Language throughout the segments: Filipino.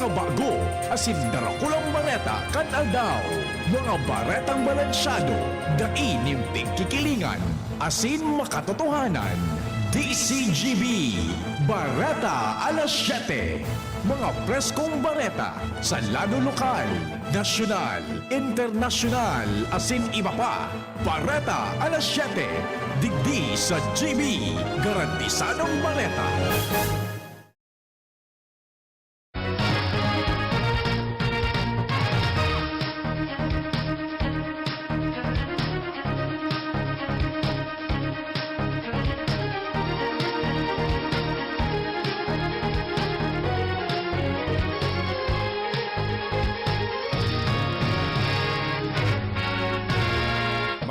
mga bago, asin darakulang bareta kan aldaw, mga baretang balansyado, daing kikilingan, asin makatotohanan. DZGB, Bareta Alas 7. Mga preskong bareta sa lado lokal, nasyonal, internasyonal, asin iba pa. Bareta Alas 7. Digdi sa GB, garantisadong bareta.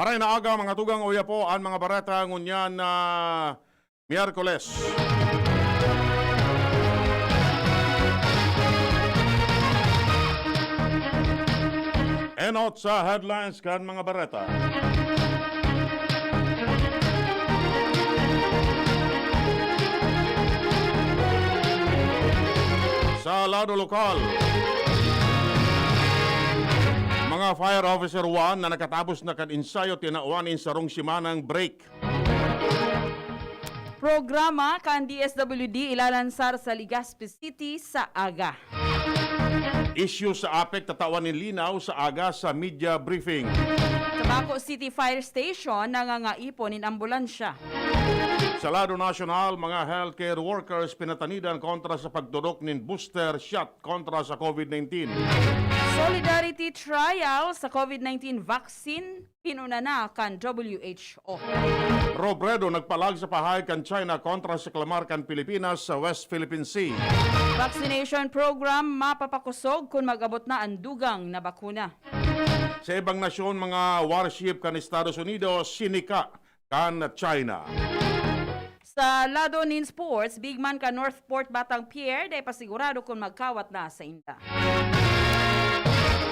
Maray na aga mga tugang uya po ang mga bareta ngunyan na Miyerkules. Enot sa headlines kan mga bareta. Sa lado lokal, mga Fire Officer 1 na nakatapos na kan-insayo tinauanin sa rong simanang break. Programa kan DSWD ilalansar sa Legazpi City sa aga. Issue sa APEC tatawanin linaw sa aga sa media briefing. Tabaco City Fire Station nangangaipon in ambulansya. Sa lado nasyonal, mga healthcare workers pinatanidan kontra sa pagdurok nin booster shot kontra sa COVID-19. Solidarity trial sa COVID-19 vaccine pinuna na kan WHO. Robredo nagpalag sa pahay kan China kontra sa klamar kan Pilipinas sa West Philippine Sea. Vaccination program mapapakusog kung mag-abot na ang dugang na bakuna. Sa ibang nasyon, mga warship kan Estados Unidos sinika kan China. Sa lado nin sports, big man ka Northport Batang Pier day pasigurado kung magkawat na sa inta.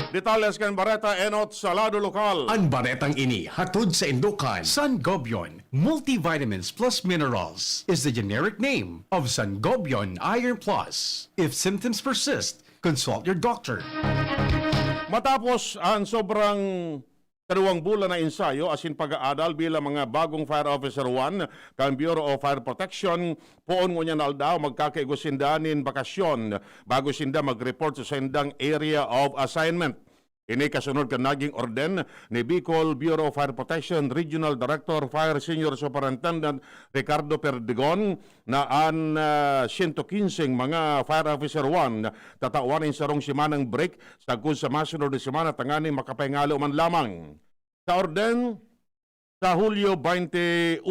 Detalles kan Bareta Enot sa lado lokal. Ang baretang ini hatod sa Indukan. Sangobion Multivitamins Plus Minerals is the generic name of Sangobion Iron Plus. If symptoms persist, consult your doctor. Matapos ang sobrang kaduwang bulan na ensayo asin pag-aadal bilang mga bagong Fire Officer 1 kan Bureau of Fire Protection, poon ngunyan aldaw magkakaigo sindanin bakasyon bago sinda mag-report sa sindang area of assignment. Ini kasunod kan naging orden ni Bicol Bureau of Fire Protection Regional Director Fire Senior Superintendent Ricardo Perdigon na an 115 mga Fire Officer 1 tatawanin sa rong simanang break sa kung sa masunod na simana tanganing makapahingalo man lamang. Sa orden sa Hulyo 21,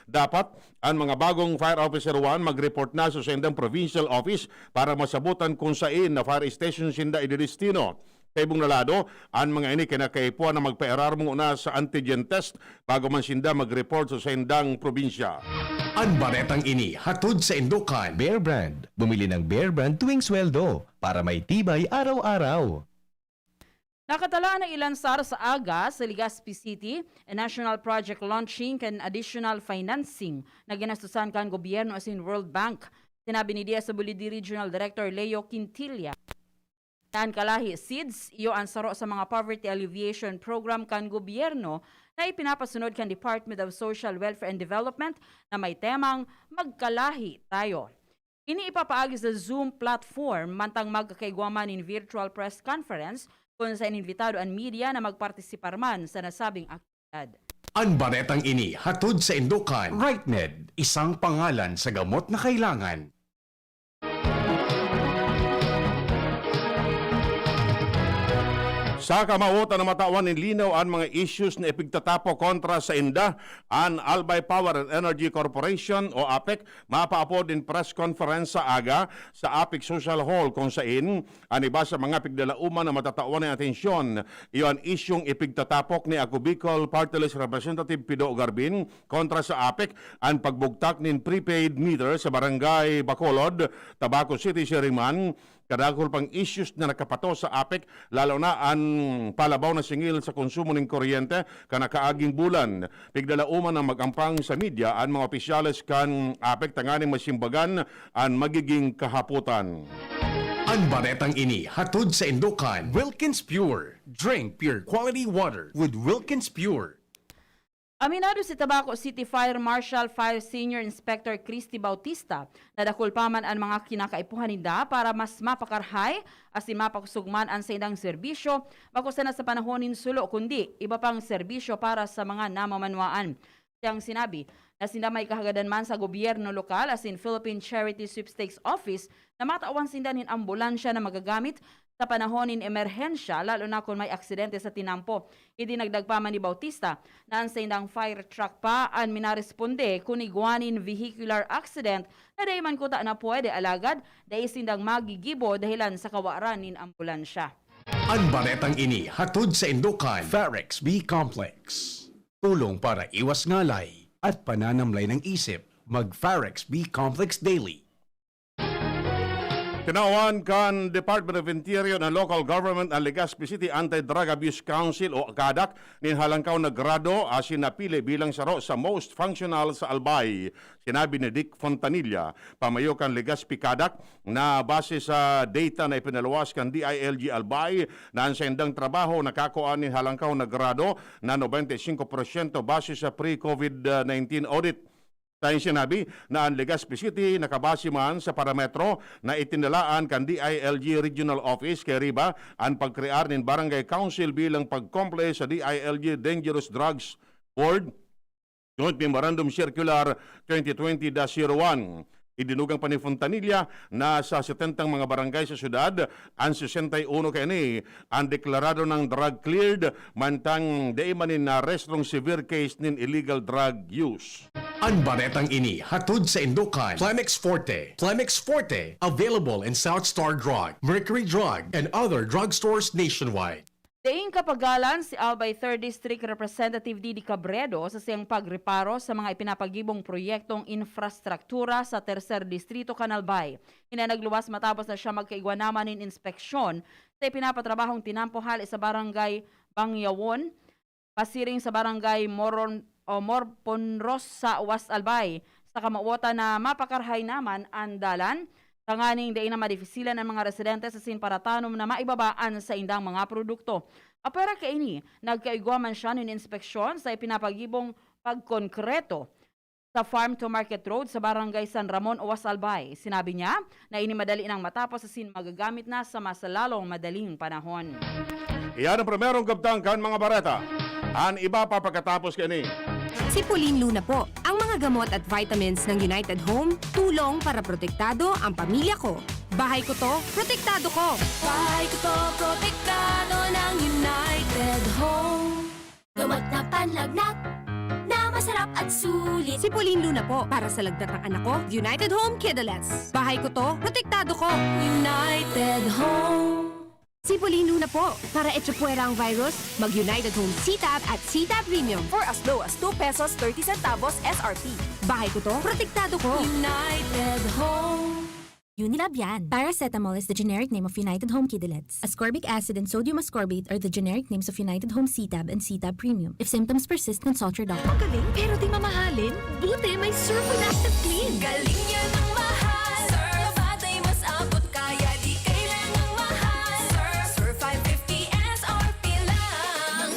dapat ang mga bagong Fire Officer 1 mag-report na sa sindang provincial office para masabutan kung saan na fire station sinda ididestino. Sa ibong nalado, ang mga ini kinakaipuan na magpa-erar muna sa antigen test bago man sinda mag-report sa sindang probinsya. Ang baretang ini hatod sa Indukan. Bear Brand. Bumili ng Bear Brand tuwing sweldo para may tibay araw-araw. Nakatala na ilansar sa aga sa Legazpi City a national project launching and additional financing na ginastusan kan gobyerno asin World Bank. Sinabi ni DZGB Regional Director Leo Quintilla. Tan kalahi seeds iyo ang saro sa mga poverty alleviation program kan gobyerno na ipinapasunod kan Department of Social Welfare and Development na may temang magkalahi tayo. Ini ipapaagi sa Zoom platform mantang magkakaigwaman in virtual press conference kung sa ininvitado ang media na magpartisipar man sa nasabing aktibidad. Ang baretang ini hatod sa Indukan. RightMed, isang pangalan sa gamot na kailangan. Sa kamautan na matawan ng linaw ang mga issues na ipigtatapo kontra sa inda, ang Albay Power and Energy Corporation o APEC mapaapod din press conference sa aga sa APEC Social Hall kung saan ang iba sa mga pigdalauman na matatawan ng atensyon. Iyon isyong ipigtatapok ni Ako Bicol Party List Representative Pido Garbin kontra sa APEC ang pagbugtak ng prepaid meter sa Barangay Bacolod, Tabaco City, Siriman. Kadagol pang issues na nakapato sa APEC, lalo na ang palabaw na singil sa konsumo ng kuryente kanakaaging bulan. Pigdalauman ang magampang sa media ang mga opisyales kan APEC tanganing masimbagan ang magiging kahaputan. Ang baretang ini hatod sa Indokan, Wilkins Pure. Drink pure quality water with Wilkins Pure. Aminado si Tabaco City Fire Marshal Fire Senior Inspector Christy Bautista na dakulpaman ang mga kinakaipuhan ninda para mas mapakarhay asin mapakusugman ang sa indang serbisyo bakusa na sa panahonin sulo kundi iba pang serbisyo para sa mga namamanwaan. Siyang sinabi na sinda may kahagadan man sa gobyerno lokal asin Philippine Charity Sweepstakes Office na matawan sindanin ambulansya na magagamit sa panahonin emerhensya lalo na kung may aksidente sa tinampo. Idinagdagpaman ni Bautista na ang sa indang fire truck pa ang minaresponde kung iguanin vehicular accident na dahi man kuta na pwede alagad dahi sindang magigibo dahilan sa kawaran nin ambulansya. Ang baretang ini hatod sa Indokan, Farex B Complex. Tulong para iwas ngalay at pananamlay ng isip. Mag-Farex B Complex Daily. Tinawan kan Department of Interior ng Local Government ang Legazpi City Anti-Drug Abuse Council o KADAC nin halangkaw na grado asin napili bilang saro sa most functional sa Albay. Sinabi ni Dick Fontanilla, pamayo kan Legazpi KADAC na base sa data na ipinaluwas kan DILG Albay na ang sendang trabaho nakakuan nin halangkaw na grado na 95% base sa pre-COVID-19 audit. Tayong sinabi na ang Legazpi City nakabase man sa parametro na itinalaan kan DILG Regional Office kay Riba ang pagkrear ng Barangay Council bilang pagkomple sa DILG Dangerous Drugs Board Joint Memorandum Circular 2020-01. Idinugang pa ni Fontanilla na sa 70 mga barangay sa syudad, ang 61 kani ang deklarado ng drug cleared, mantang daimanin na restrong severe case nin illegal drug use. Ang baretang ini hatod sa Indokan, Plemex Forte. Plemex Forte, available in South Star Drug, Mercury Drug, and other drugstores nationwide. Daing kapagalan si Albay 3rd District Representative Didi Cabredo sa siyang pagreparo sa mga ipinapagibong proyektong infrastruktura sa 3rd Distrito Canalbay. Hinanagluwas matapos na siya magkaigwanaman ng inspeksyon sa ipinapatrabahong tinampohal sa barangay Bangyawon, pasiring sa barangay Morponros sa Uwas Albay. Sa kamawota na mapakarhay naman ang dalan, tanganing daing na madifisilan ng mga residente sa sinparatanom na maibabaan sa indang mga produkto. Apera kaini, nagkaigwaman siya ng inspeksyon sa ipinapagibong pagkonkreto sa Farm to Market Road sa Barangay San Ramon, Uwas Albay. Sinabi niya na inimadali nang matapos sa magagamit na sa mas lalong madaling panahon. Iyan ang primerong kabtangkan mga bareta. Ang iba pa pagkatapos kani. Si Pauline Luna po, ang mga gamot at vitamins ng United Home, tulong para protektado ang pamilya ko. Bahay ko to, protektado ko. Bahay ko to, protektado ng United Home. Gamot na panlagnat, na masarap at sulit. Si Pauline Luna po, para sa lagnat ng anak ko, United Home Kidalets. Bahay ko to, protektado ko. United Home. Si Pauline Luna po, para etsapuera ang virus, mag-United Home CTAB at CTAB Premium for as low as 2 pesos 30 centavos SRP. Bahay ko to, protektado ko. United Home. Unilab yan. Paracetamol is the generic name of United Home Kidalets. Ascorbic acid and sodium ascorbate are the generic names of United Home CTAB and CTAB Premium. If symptoms persist, consult your doctor. Magaling, pero di mamahalin. Buti, may Surfon Active Clean. Galing niya ng mahal. Surf at ay mas abot kaya di kailangang mahal. Surf 550 SRP lang.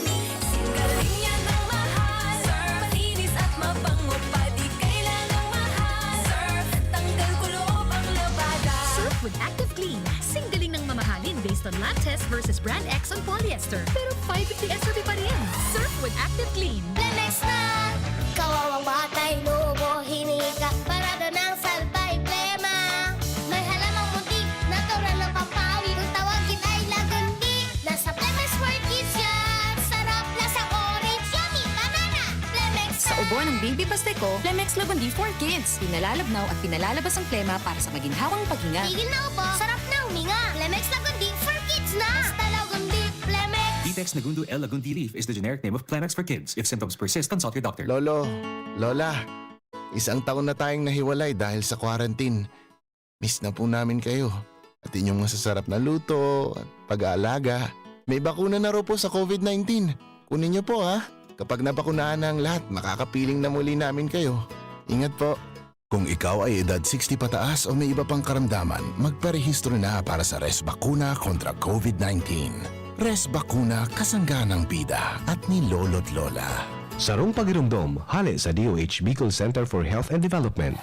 Galing niya ng mahal. Surf malinis at mabango pa di kailangang mahal. Surf tanggal kulob ang labada. Surf with Active Clean. Singgaling ng mamahalin based on lab test versus brand X on polyester. Pero 550 SRP pa rin. Surf with Active Clean. Lemex na! Kawawang batay, lubo, hinika, parada ng salbay, plema. May halamang muntik, natural ng pampawi, kung tawagin ay lagandi. Nasa Lemex for Kids yan! Sarap, lasang orange, yummy, banana! Lemex na! Sa ubo ng baby pasteco, Lemex Lagundi for Kids. Pinalalabnaw at pinalalabas ang klema para sa maginhawang paghinga. Tigil na upo, sarap na huminga. Lemex Lagundi for Kids na! Basta Lagundi, Lemex! Detex Nagundu L. Lagundi Leaf is the generic name of Planex for kids. If symptoms persist, consult your doctor. Lolo, Lola, isang taon na tayong nahiwalay dahil sa quarantine. Miss na po namin kayo. At inyong masasarap na luto at pag-aalaga. May bakuna na raw po sa COVID-19. Kunin niyo po ha. Kapag nabakunahan na ang lahat, makakapiling na muli namin kayo. Ingat po. Kung ikaw ay edad 60 pataas o may iba pang karamdaman, magparehistro na para sa Res Bakuna kontra COVID-19. Res Bakuna, kasangga ng bida at ni Lolo't Lola. Sarong pagirumdom, hali sa DOH Bicol Center for Health and Development.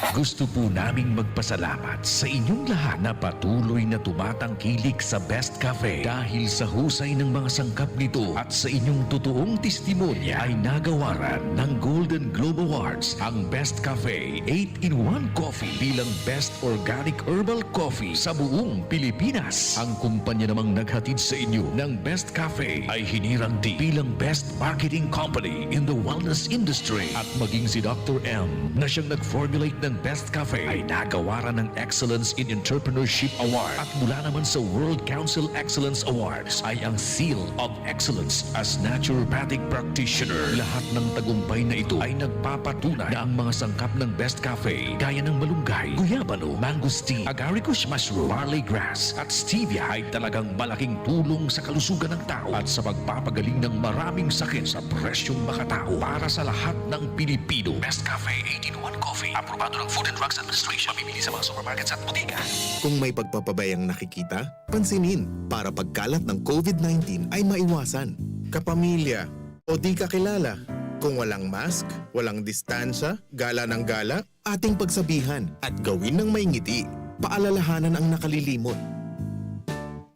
Gusto po naming magpasalamat sa inyong lahat na patuloy na tumatangkilik sa Best Cafe dahil sa husay ng mga sangkap nito at sa inyong totoong testimonya ay nagawaran ng Golden Globe Awards ang Best Cafe 8-in-1 Coffee bilang Best Organic Herbal Coffee sa buong Pilipinas. Ang kumpanya namang naghatid sa inyo ng Best Cafe ay hinirang din bilang Best Marketing Company in the Wellness Industry at maging si Dr. M na siyang nag-formulate ng Best Cafe ay nagawaran ng Excellence in Entrepreneurship Award at mula naman sa World Council Excellence Awards ay ang Seal of Excellence as Naturopathic Practitioner. Lahat ng tagumpay na ito ay nagpapatunay na ang mga sangkap ng Best Cafe gaya ng malunggay, guyabano, mangosteen, agaricus mushroom, barley grass at stevia ay talagang malaking tulong sa kalusugan ng tao at sa pagpapagaling ng maraming sakit sa presyong makatao para sa lahat ng Pilipino. Best Cafe 8-in-1 Coffee, aprobado ng Food and Drugs Administration. Mabibili sa mga supermarkets at botika. Kung may pagpapabayang nakikita, pansinin para pagkalat ng COVID-19 ay maiwasan. Kapamilya o di kakilala, kung walang mask, walang distansya, gala ng gala, ating pagsabihan at gawin ng may ngiti. Paalalahanan ang nakalilimot.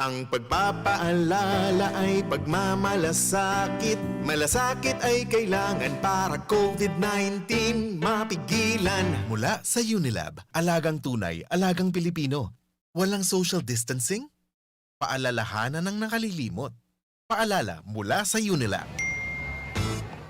Ang pagpapaalala ay pagmamalasakit. Malasakit ay kailangan para COVID-19 mapigilan. Mula sa Unilab, alagang tunay, alagang Pilipino. Walang social distancing? Paalalahanan ng nakalilimot. Paalala mula sa Unilab.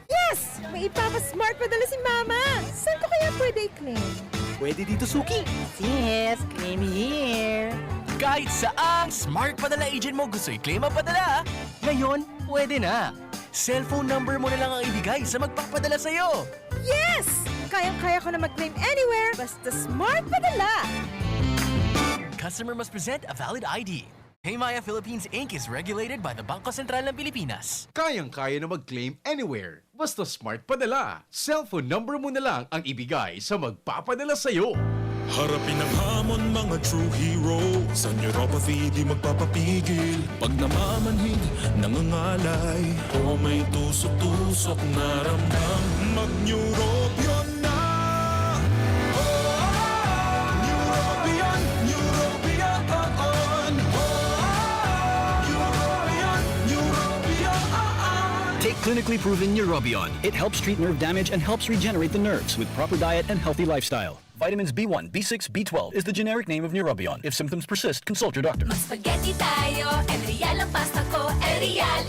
Yes! May ipapa-smart padala si Mama! Saan ko kaya pwede i-claim? Pwede dito, Suki. Yes, claim here. Kahit saang smart padala agent mo gusto i-claim ang padala, ngayon, pwede na. Cellphone number mo na lang ang ibigay sa magpapadala sa'yo. Yes! Kayang-kaya ko na mag-claim anywhere basta smart padala. Customer must present a valid ID. Paymaya Philippines Inc. is regulated by the Bangko Sentral ng Pilipinas. Kayang-kaya na mag-claim anywhere. Basta smart padala. Cellphone number mo na lang ang ibigay sa magpapadala sa'yo. Harapin ang hamon, mga true hero. Sa neuropathy di magpapapigil. Pag namamanhid, nangangalay, o may tusok-tusok na ramdam, mag-neurobion na. Neurobion, neurobion. Take clinically proven Neurobion. It helps treat nerve damage and helps regenerate the nerves with proper diet and healthy lifestyle. Vitamins B1, B6, B12 is the generic name of Neurobion. If symptoms persist, consult your doctor. Spaghetti tayo, Real ang pasta ko, Real.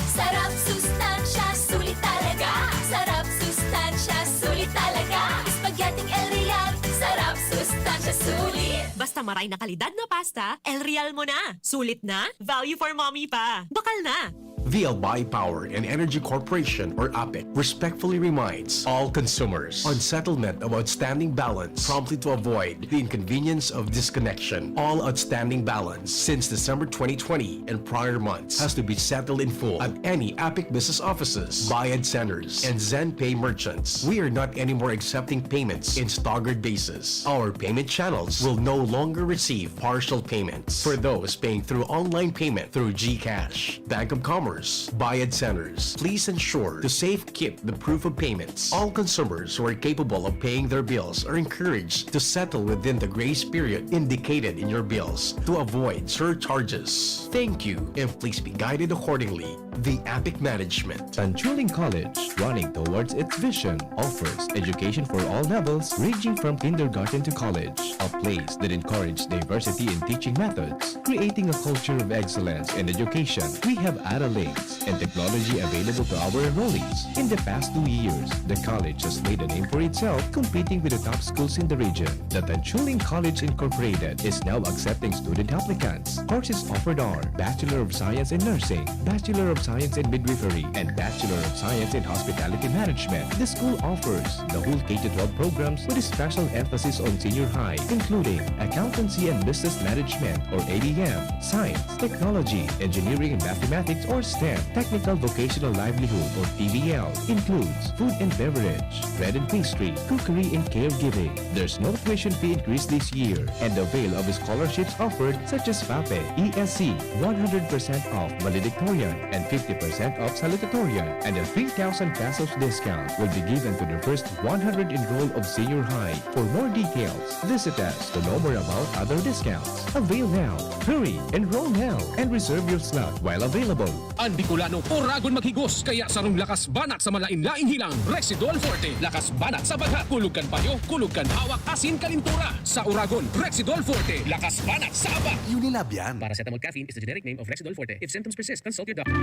Sarap, sustansya, sulit talaga. Sarap, sustansya, sulit talaga. Spaghetti Real, sarap, sustansya, sulit. Basta maray na kalidad na pasta, El Real mo na. Sulit na, value for mommy pa. Bakal na. VLBI Power and Energy Corporation, or APEC, respectfully reminds all consumers on settlement of outstanding balance promptly to avoid the inconvenience of disconnection. All outstanding balance since December 2020 and prior months has to be settled in full at any APEC business offices, Bayad centers, and ZenPay merchants. We are not anymore accepting payments in staggered basis. Our payment channels will no longer receive partial payments for those paying through online payment through GCash, Bank of Commerce, Bayad centers. Please ensure to safekeep the proof of payments. All consumers who are capable of paying their bills are encouraged to settle within the grace period indicated in your bills to avoid surcharges. Thank you, and please be guided accordingly. The APIC Management. Tanchuling College, running towards its vision, offers education for all levels ranging from kindergarten to college. A place that encourages diversity in teaching methods, creating a culture of excellence in education. We have links and technology available to our enrollees. In the past 2 years, the college has made a name for itself, competing with the top schools in the region. The Tanchuling College Incorporated is now accepting student applicants. Courses offered are Bachelor of Science in Nursing, Bachelor of Science in Midwifery, and Bachelor of Science in Hospitality Management. The school offers the whole K-12 programs with a special emphasis on senior high, including Accountancy and Business Management or ABM, Science, Technology, Engineering and Mathematics or STEM, Technical Vocational Livelihood or TVL, includes food and beverage, bread and pastry, cookery and caregiving. There's no tuition fee increase this year, and avail of scholarships offered such as FAPE, ESC, 100% off valedictorian and 50% off salutatorian, and a 3,000 pesos discount will be given to the first 100 enrolled of senior high. For more details, visit us to know more about other discounts. Avail now, hurry, enroll now, and reserve your slot while available. Ang Bicolano, oragon maghigos, kaya sarong lakas banat sa malain-laing hilang. Rexidol Forte, lakas banat sa baga, kulugkan payo, kulugkan hawak, asin kalintura. Sa oragon, Rexidol Forte, lakas banat sa aba. Unilab yan. Paracetamol caffeine is the generic name of Rexidol Forte. If symptoms persist, consult your doctor.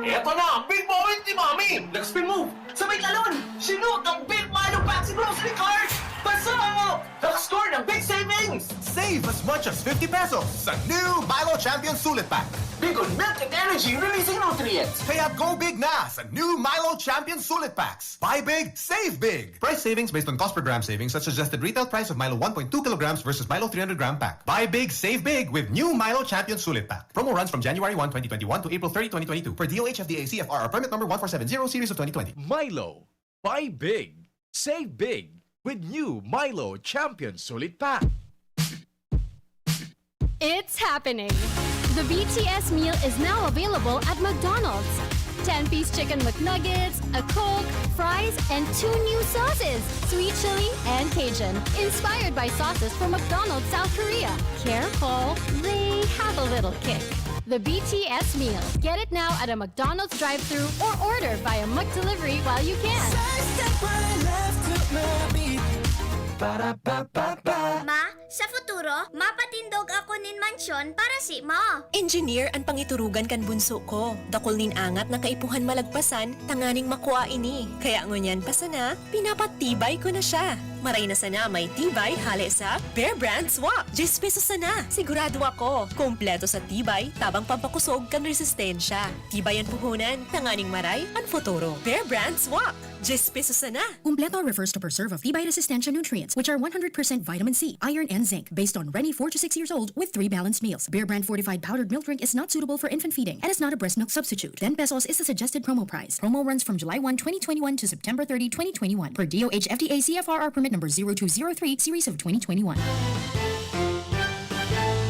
Eto na ang big moment ni Mami! Nag-spin move! Sabay talon! Sinut ang big Milo Patsy Grocery Card! Basa mo! Naka-score ng big savings! Save as much as 50 pesos sa new Milo Champion Sulit Pack. Big on milk and energy releasing nutrients! Kaya go big na sa new Milo Champion Sulit Packs. Buy big, save big. Price savings based on cost per gram savings at suggested retail price of Milo 1.2 kilograms versus Milo 300 gram pack. Buy big, save big with new Milo Champion Sulit Pack. Promo runs from January 1, 2021 to April 30, 2022 per DOH FDA CFR permit number 1470 series of 2020. Milo. Buy big. Save big with new Milo Champion Sulit Pack. It's happening! The BTS meal is now available at McDonald's. 10-piece chicken McNuggets, a Coke, fries, and 2 new sauces, sweet chili and Cajun, inspired by sauces from McDonald's South Korea. Careful, they have a little kick. The BTS meal. Get it now at a McDonald's drive-thru or order via McDelivery while you can. Ma, sa futuro, mapatindog ako nin mansyon para si ma. Engineer ang pangiturugan kan bunso ko. Dakol nin angat na kaipuhan malagpasan, tanganing makuha ini. Kaya ngunyan pa sana, pinapatibay ko na siya. Maray na sana may tibay hali sa Bear Brand Swak. 10 pesos sana. Sigurado ako. Kompleto sa tibay, tabang pampakusog kan resistensya. Tibay ang puhunan, tanganing maray ang futuro. Bear Brand Swak. 10 pesos sana. Kumpleto refers to preserve of tibay resistensya nutrients, which are 100% vitamin C, iron, and zinc, based on Rennie 4 to 6 years old with 3 balanced meals. Bear Brand fortified powdered milk drink is not suitable for infant feeding and is not a breast milk substitute. 10 pesos is the suggested promo price. Promo runs from July 1, 2021 to September 30, 2021 per DOH FDA CFR permit number 0203 series of 2021.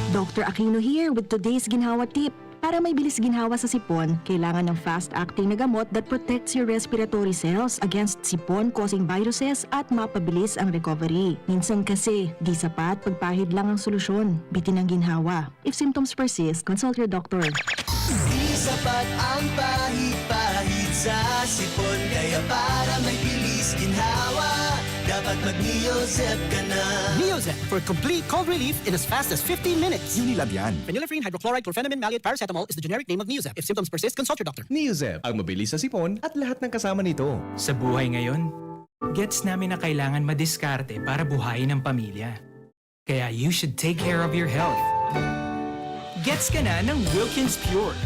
Dr. Aquino here with today's ginhawa tip. Para may bilis ginhawa sa sipon, kailangan ng fast-acting na gamot that protects your respiratory cells against sipon-causing viruses at mapabilis ang recovery. Minsan kasi, di sapat pagpahid lang ang solusyon. Bitin ang ginhawa. If symptoms persist, consult your doctor. Di sapat ang pahid-pahid sa sipon, kaya para may bilis ginhawa, dapat mag-Neozep ka na. Neozep for complete cold relief in as fast as 15 minutes. Unilab yan. Phenylephrine, hydrochloride, chlorphenamine, maleate, paracetamol is the generic name of Neozep. If symptoms persist, consult your doctor. Neozep, ang mabilis sa sipon at lahat ng kasama nito. Sa buhay ngayon, gets namin na kailangan madiskarte para buhayin ang pamilya. Kaya you should take care of your health. Gets ka na ng Wilkins Pure.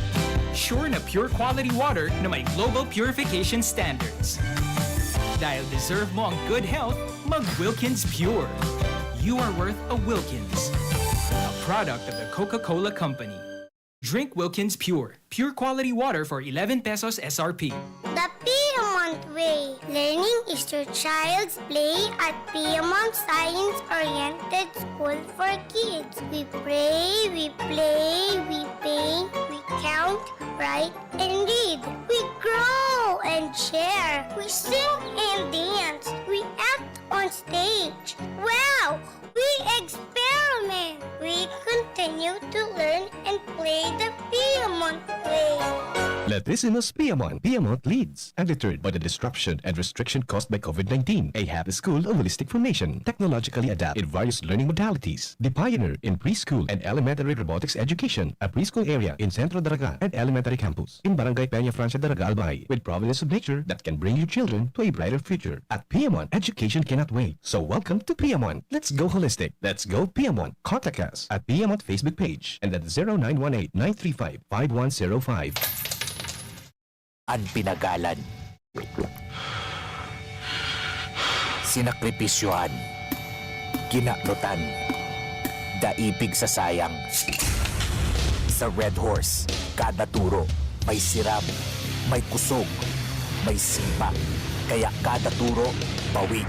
Sure na pure quality water na may global purification standards. Dahil deserve mo ang good health, mag-Wilkins Pure. You are worth a Wilkins. A product of the Coca-Cola Company. Drink Wilkins Pure. Pure quality water for 11 pesos SRP. The Piedmont Way. Learning is your child's play at Piedmont Science-Oriented School for Kids. We pray, we play, we paint, we count, write, and read. We grow and share. We sing and dance. We act on stage. Wow! We experiment. We continue to learn and play the Piedmont Way. Latissimus Piedmont. Piedmont leads, undeterred by the disruption and restriction caused by COVID-19. A happy school of holistic formation, technologically adapted in various learning modalities. The pioneer in preschool and elementary robotics education. A preschool area in Centro Daraga and elementary campus in Barangay Peña Francia Daraga Albay, with providence of nature that can bring your children to a brighter future. At Piedmont, education cannot wait. So welcome to Piedmont. Let's go holistic. Let's go Piedmont. Contact us at Piedmont Facebook page and at 0918-935-5105. Ang pinagalan, sinakripisyohan, ginaklutan, daipig sa sayang. Sa Red Horse, kada turo may siram, may kusog, may sipa. Kaya kada turo, bawi.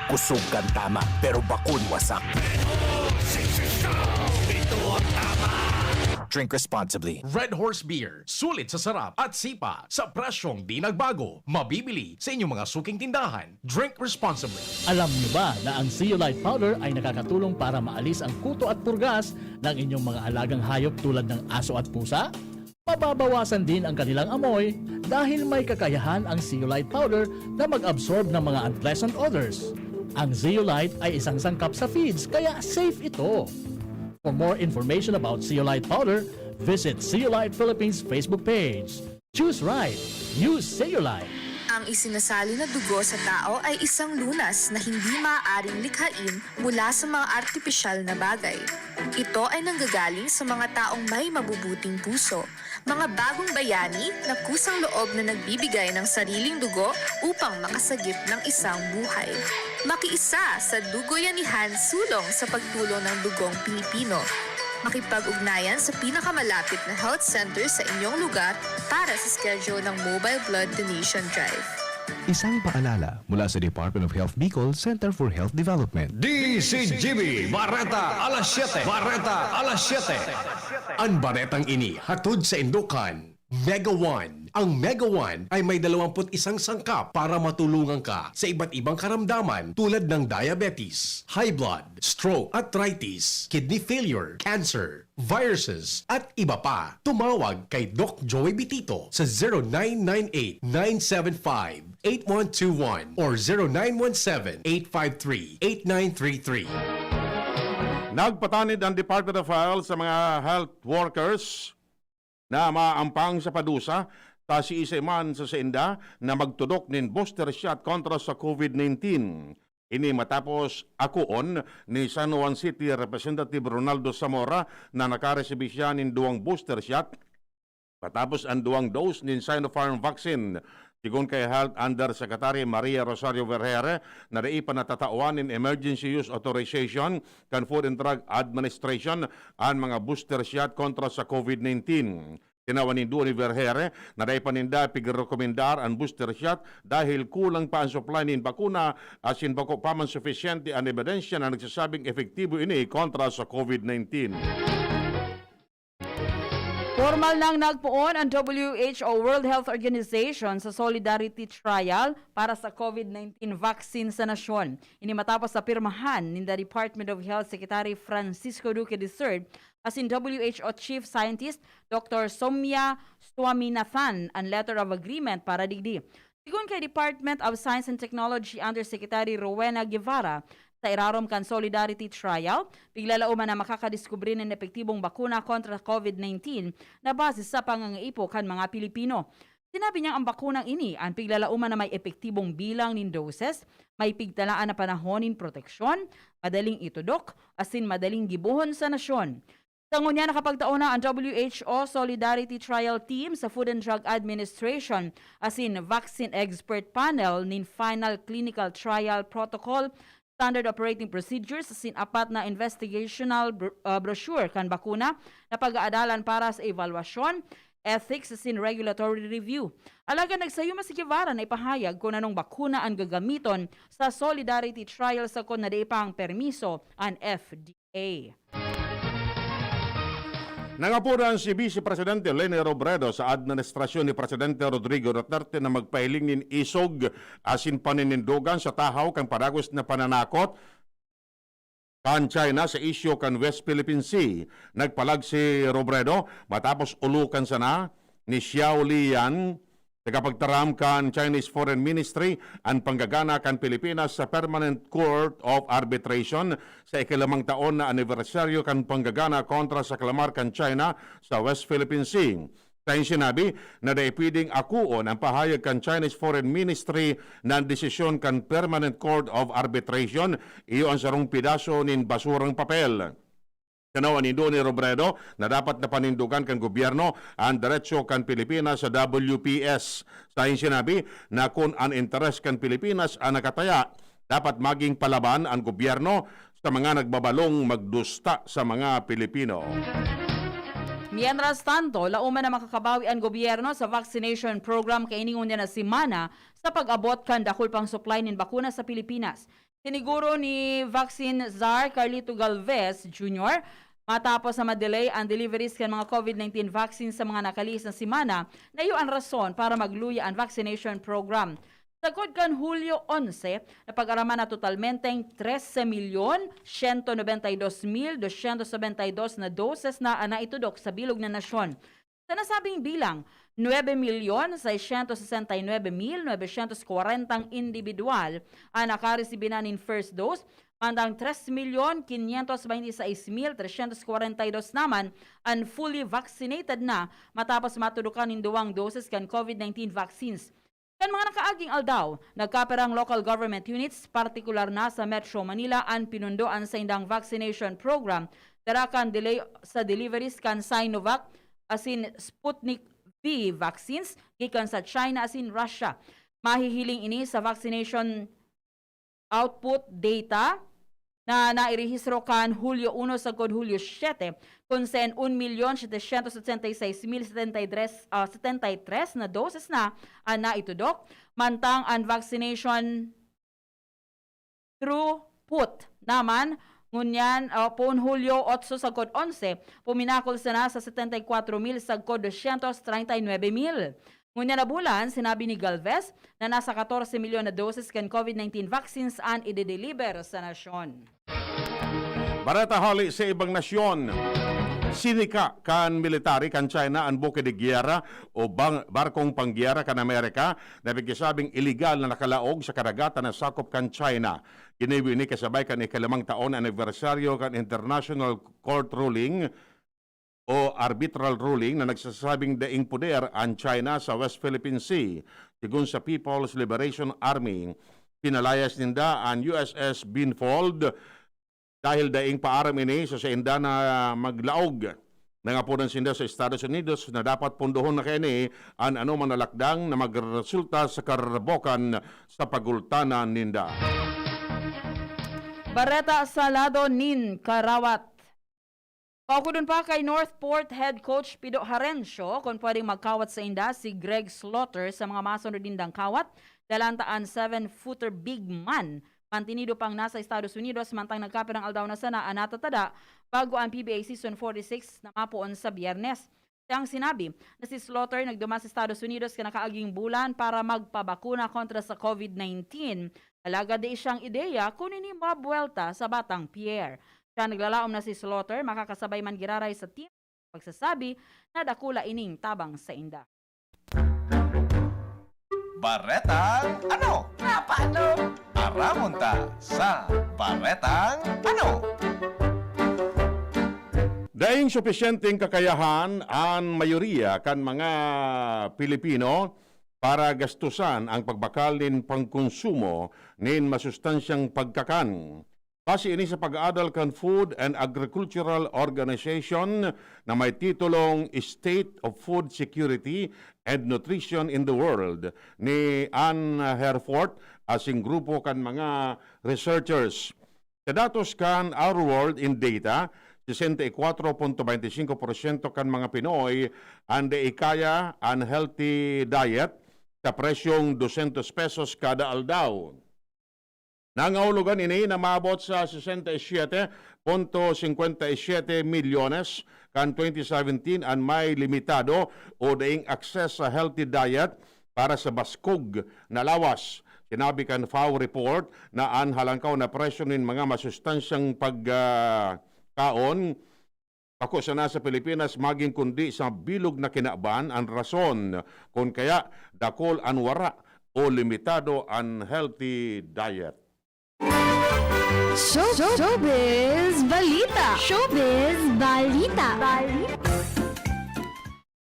Kusog kang tama, pero bakun wasak. Drink responsibly. Red Horse Beer, sulit sa sarap at sipa sa presyong di nagbago. Mabibili sa inyong mga suking tindahan. Drink responsibly. Alam niyo ba na ang zeolite powder ay nakakatulong para maalis ang kuto at purgas ng inyong mga alagang hayop tulad ng aso at pusa? Mababawasan din ang kanilang amoy dahil may kakayahan ang zeolite powder na mag-absorb ng mga unpleasant odors. Ang zeolite ay isang sangkap sa feeds kaya safe ito. For more information about zeolite powder, visit Zeolite Philippines Facebook page. Choose right. Use zeolite. Ang isinasali na dugo sa tao ay isang lunas na hindi maaaring likhain mula sa mga artipisyal na bagay. Ito ay nanggagaling sa mga taong may mabubuting puso, mga bagong bayani na kusang loob na nagbibigay ng sariling dugo upang makasagip ng isang buhay. Makiisa sa Dugoyanihan sulong sa pagtulong ng dugong Pilipino. Makipag-ugnayan sa pinakamalapit na health center sa inyong lugar para sa schedule ng Mobile Blood Donation Drive. Isang paalala mula sa Department of Health Bicol Center for Health Development. DZGB, Bareta Alas 7. Bareta Alas 7. Ang baretang ini hatod sa Indukan. Mega 1. Ang Mega 1 ay may 21 sangkap para matulungan ka sa iba't ibang karamdaman tulad ng diabetes, high blood, stroke, arthritis, kidney failure, cancer, viruses, at iba pa. Tumawag kay Doc Joey Bitito sa 0998-975-8121 or 0917-853-8933. Nagpatanid ang Department of Health sa mga health workers na maampang sa padusa ta si isa man sa senda na magtudok nin booster shot kontra sa COVID-19. Ini matapos akuon ni San Juan City Representative Ronaldo Zamora na nakaresibis siya nin 2 booster shot matapos ang 2 dose nin Sinopharm vaccine. Sigun kay Health Undersecretary Maria Rosario Vergere na naipa natatawan in emergency use authorization kan Food and Drug Administration ang mga booster shot kontra sa COVID-19. Tinawanin doon ni Vergere na naipaninda pigrekomendar ang booster shot dahil kulang pa ang supply nin bakuna asin bako pa man sufficiente ang ebidensya na nagsasabing efektibo ini kontra sa COVID-19. Formal nang nagpuon ang WHO World Health Organization sa Solidarity Trial para sa COVID-19 vaccine sa nasyon. Ini matapos sa pirmahan ni the Department of Health Secretary Francisco Duque III as in WHO Chief Scientist Dr. Soumya Swaminathan ang letter of agreement para digdi. Sigun kay Department of Science and Technology Undersecretary Rowena Guevara, sa irarom kan Solidarity Trial, piglalauman na makakadiskubre ng epektibong bakuna kontra COVID-19 na base sa pangangaipo kan mga Pilipino. Sinabi niya ang bakunang ini ang piglalauman na may epektibong bilang nin doses, may pigtalaan na panahon nin proteksyon, madaling itudok, asin madaling gibuhon sa nasyon. Sa ngunya nakapagtaon na ang WHO Solidarity Trial Team sa Food and Drug Administration asin Vaccine Expert Panel nin Final Clinical Trial Protocol, Standard Operating Procedures asin 4 na investigational brochure kan bakuna na pag-aadalan para sa evaluasyon, ethics asin regulatory review. Alaga nagsayuma si Guevara na ipahayag kung anong bakuna ang gagamiton sa Solidarity Trial sa kung nadaipang permiso ang FDA. Nangapuran si Vice Presidente Leni Robredo sa administrasyon ni Presidente Rodrigo Duterte na magpahiling nin isog asin paninindugan sa tahaw kang padagos na pananakot kan China sa isyu kan West Philippine Sea. Nagpalag si Robredo matapos ulukan sana ni Xiao Lian tagapagtaram kan Chinese Foreign Ministry ang panggagana kan Pilipinas sa Permanent Court of Arbitration sa ikalimang taon na anibersaryo kan panggagana kontra sa klamar kan China sa West Philippine Sea. Tayong sinabi na pwedeng akuon ang pahayag kan Chinese Foreign Ministry na desisyon kan Permanent Court of Arbitration iyo ang sarong pidaso nin basurang papel. Kanawan ni Robredo na dapat na panindugan kan gobyerno ang diretsyo kan Pilipinas sa WPS. Sa sinabi na kung ang interes kan Pilipinas ang nakataya, dapat maging palaban ang gobyerno sa mga nagbabalong magdusta sa mga Pilipino. Mientras tanto, lauman na makakabawi ang gobyerno sa vaccination program kay iningon niya na simana sa pag-abot kan dakul pang supply nin bakuna sa Pilipinas. Tiniguro ni Vaccine Czar Carlito Galvez Jr. matapos na ma-delay ang deliveries kan mga COVID-19 vaccines sa mga nakalis na simana na iyo ang rason para magluya ang vaccination program. Sagod kan Hulyo 11, napag-araman na totalmenteng 13,192,272 na doses na naitudok sa bilog na nasyon. Sa nasabing bilang, 9,669,940 individual ang nakaresibin na nin first dose, mandang 3,526,342 naman ang fully vaccinated na matapos matudukan nin duwang doses kan COVID-19 vaccines. Kan mga nakaaging aldaw, nagkaperang local government units, partikular na sa Metro Manila, ang pinundoan sa indang vaccination program. Darakan delay sa deliveries kan Sinovac asin Sputnik V vaccines gikan sa China asin Russia. Mahihiling ini sa vaccination output data na nairehistro kan Hulyo 1 sagod Hulyo 7 kung sen 1,786,073 na doses na ang naitudok, mantang ang vaccination throughput naman ngunyan pon Hulyo 8 sagod 11 puminakol na sa 74,000 sagod 239,000. Ngunyan na bulan, sinabi ni Galvez na nasa 14 milyon na doses kan COVID-19 vaccines ang i-deliver sa nasyon. Bareta hali sa ibang nasyon. Sinika kan military kan China ang buke de giyera o barkong panggiyera kan Amerika na bigkasabing illegal na nakalaog sa karagatan na sakop kan China. Kiniwini kasabay kan ikalimang taon anibersaryo kan International Court ruling o arbitral ruling na nagsasabing daing puder ang China sa West Philippine Sea. Sigun sa People's Liberation Army, pinalayas ninda ang USS Binfold dahil daing paaram ini sa inda na maglaog. Nangapunan sinda sa Estados Unidos na dapat pundohon na kini ang anumang nalakdang na magresulta sa karabokan sa pagultanan ninda. Bareta Salado nin Karawat. Paukudon pa kay Northport Head Coach Pido Harencio kung pwedeng magkawat sa inda si Greg Slaughter sa mga masunod dindang kawat. Dalantaan 7-footer big man. Mantinido pang nasa Estados Unidos mantang nagkapirang aldaw na sana anatatada bago ang PBA Season 46 na mapuon sa Biyernes. Siyang sinabi na si Slaughter nagduma sa Estados Unidos ka nakaaging bulan para magpabakuna kontra sa COVID-19. Alaga di siyang ideya kunin ni mabuelta sa Batang Pierre. Siya naglalaom na si Slaughter, makakasabay man giraray sa team, pagsasabi na dakula ining tabang sa inda. Baretang ano? Nga paano? Aramonta sa Baretang ano? Daing supisyenteng kakayahan ang mayoriya kan mga Pilipino para gastusan ang pagbakal nin pangkonsumo nin masustansyang pagkakan. Base ini sa pag-aadal kan Food and Agricultural Organization na may titulong State of Food Security and Nutrition in the World ni Ann Herford asing grupo kan mga researchers. Sa datos kan Our World in Data, 64.25% kan mga Pinoy ang ikaya ang healthy diet sa presyong 200 pesos kada aldaw. Nangahulugan ini na maabot sa 67.57 milyones kan 2017 ang may limitado o daing access sa healthy diet para sa baskog na lawas. Sinabi kan FAO report na ang halangkaw na presyo nin mga masustansyang pagkaon ako sa nasa Pilipinas maging kundi sa bilog na kinaban ang rason kung kaya dakol ang wara o limitado ang healthy diet. Showbiz Balita. Showbiz Balita.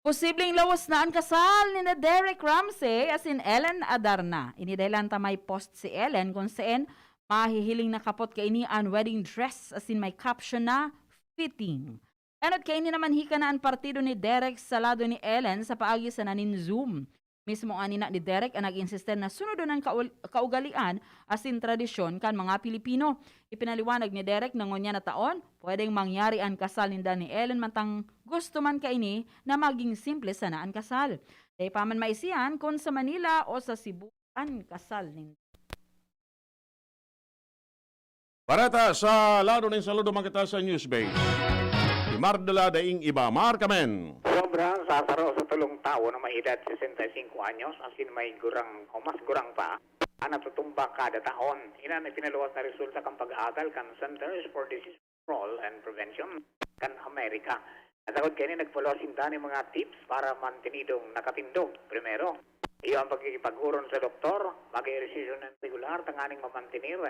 Posibleng lawas na ang kasal ni na Derek Ramsey as in Ellen Adarna. Inidahilan ta may post si Ellen kung saan mahihiling na kapot kay ini ang wedding dress as in may caption na fitting. Anot kay ini naman hika na ang partido ni Derek sa lado ni Ellen sa paagi sa nanin Zoom. Mismo ani na ni Derek ang nag-insiste na sunodon ang kaugalian asin tradisyon kan mga Pilipino. Ipinaliwanag ni Derek na ngunya na taon, pwedeng mangyari ang kasal ni Danny Ellen mantang gusto man kaini na maging simple sana ang kasal. Dahil pa man maisiyan kung sa Manila o sa Cebu ang kasal ni Bareta, sa lado ng saludo makita sa Newsbase. Imardala daing iba, Markamen. Sobrang sasaro sa tulong tao na may edad 65 anyos, as in may gurang o mas gurang pa, ang natutumba kada taon. Inan ay pinaluwas na resulta kang pag-aaral kan Centers for Disease Control and Prevention kan Amerika. Nasagod kayo nagfollow sinta ng mga tips para mantinidong nakatindog. Primero, iyo ang pagkikipag-uron sa doktor, mag-ehersisyo ng regular, tanganing mamantinir,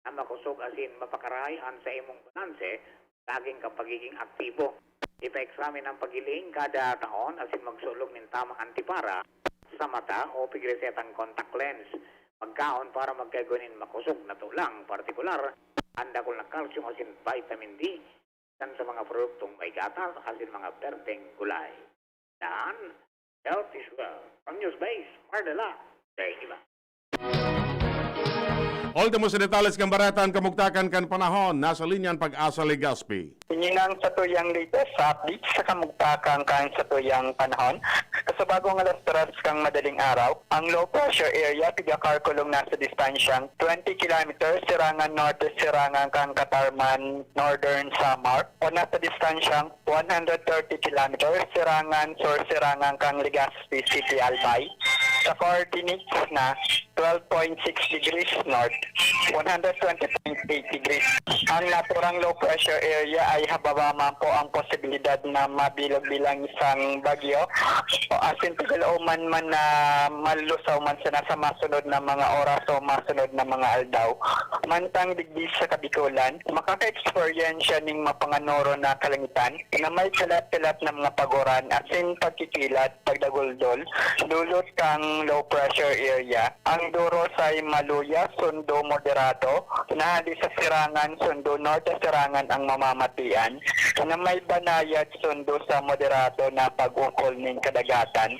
ang makusog asin mapakarayan sa imong balanse, laging kang pagiging aktibo. Ipa-examine ang pagiling kada taon asin magsulog ng tamang antipara sa mata o pigresetang contact lens. Magkaon para magkagunin makusog na tulang, partikular, andakol na calcium asin vitamin D, dan sa mga produktong may gatas asin mga perteng gulay. Dan, health is well. Ang Newsbase, Mardala, dahil iba. Ultimo sa detalles kang Bareta, kamugtakan kan panahon, nasa linyan Pag-asa Legazpi. Ininang sa tuyang latest update sa kamugtakan kan sa tuyang panahon. Kasabagong alas 3 kang madaling araw, ang low pressure area pigakarkulong nasa distansyang 20 km sirangan norte sirangan kang Katarman, Northern Samar o nasa distansyang 130 km sirangan sur sirangan kang Legazpi City, Albay. Sa coordinates na 12.6 degrees north, 120.8 degrees. Ang naturang low pressure area ay hababama po ang posibilidad na mabilog bilang isang bagyo o asin tigalauman man na malusaw man sa nasa masunod na mga oras o masunod na mga aldaw. Mantang digdi sa Kabikulan, makaka-experience ning mapanganoro na kalangitan na may kalat-kalat na mga pagoran asin pagkikilat, pagdaguldol, dulot kang low pressure area. Ang duro ay maluya, sundo moderado, nahali sa sirangan, sundo norte sirangan ang mamamatian, na may banayad sundo sa moderado na pag-ukol ng kadagatan.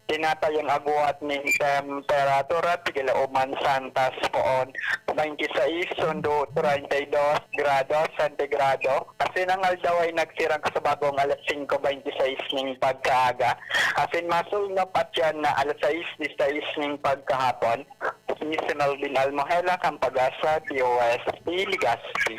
Tinatayang aguat ng temperatura, tigilauman Santas poon, 26 sundo 32 grado centigrado. Kasi nang aldaw ay nagsirang kasabagong alas 5.26 ng pagkaaga. Asin masulnop at yan na alas 6.16 ng pagkahapon. Ni Melvin Almohela, kang Pag-asa, DOST, Legazpi.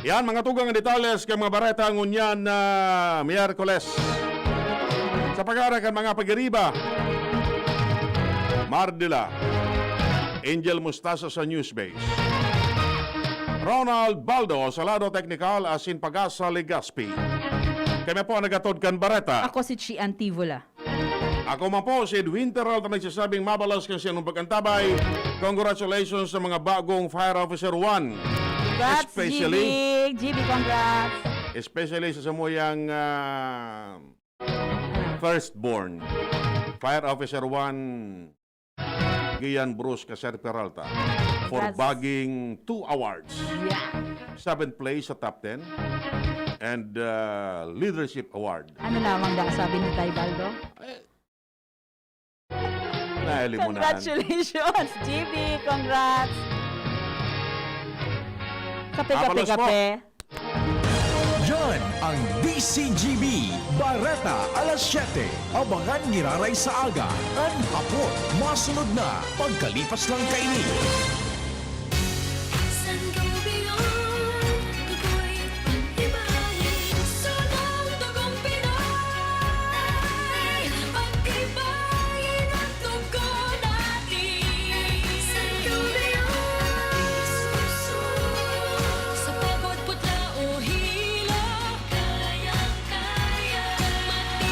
Yan, mga tugang ang detalles kay mga Bareta ngunyan na Miyerkules. Sa pag-aaral kan mga pag-iriba, Mardila, Angel Mustasa sa Newsbase, Ronald Baldo sa lado technical asin Pag-asa Legazpi. Kami po ang nagatod kan Bareta. Ako si Chie Antivola. Ako man po si Edwin Peralta, nagsasabing mabalas kasi anong pagkantabay. Congratulations sa mga bagong Fire Officer 1. Congrats, GB, congrats. Especially sa samuyang firstborn, Fire Officer 1, Gian Bruce Caser Peralta, for bagging 2 awards. Yeah. 7th place sa top 10 and Leadership Award. Ano lamang daw sabi ni Tay Baldo? Congratulations, GB, congrats. Kape. Yan ang DZGB, Bareta Alas 7. Abangan niraray sa aga, ang hapon, masunod na, pagkalipas lang kainin.